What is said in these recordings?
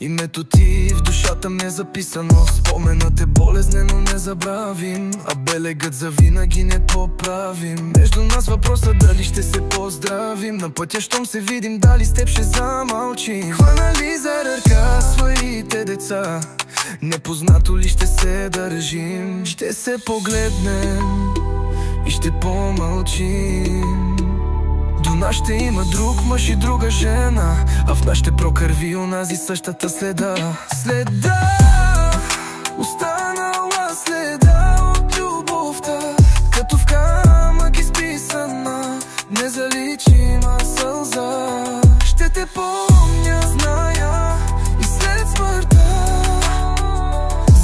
Името ти в душата ми е записано. Споменът е болезнено незабравим, а белегът завинаги непоправим. Между нас въпросът дали ще се поздравим. На пътя щом се видим, дали с теб ще замълчим. Хванали за ръка своите деца, непознато ли ще се държим. Ще се погледнем и ще помълчим. До нас ще има друг мъж и друга жена, а в нас ще прокърви онази същата следа. Следа, останала следа от любовта, като в камък изписана, незаличима сълза. Ще те помня, зная, и след смъртта,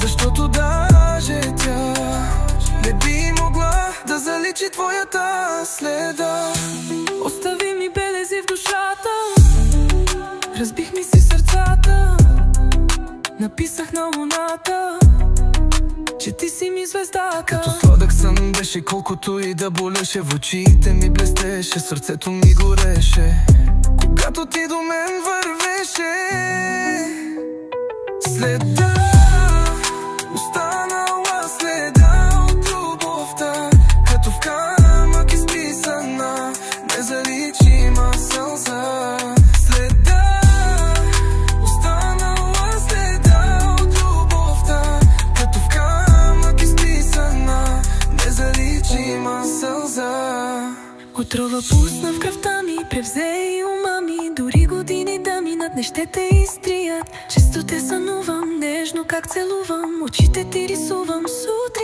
защото даже тя не би могла да заличи твоята следа. Остави ми белези в душата, разбих ми си сърцата, написах на луната, че ти си ми звездата. Като сладък сън беше, колкото и да болеше, в очите ми блестеше, сърцето ми гореше, когато ти до мен вървеше. Следа, останала следа от любовта, като в камък изписана, незаличима сълза. Следа, останала следа от любовта, като в камък изписана, незаличима сълза. Отрова пусна в кръвта ми, превзе и ума ми, дори години да минат не ще те изтрият. Често те сънувам, нежно как целувам, очите ти рисувам сутрин.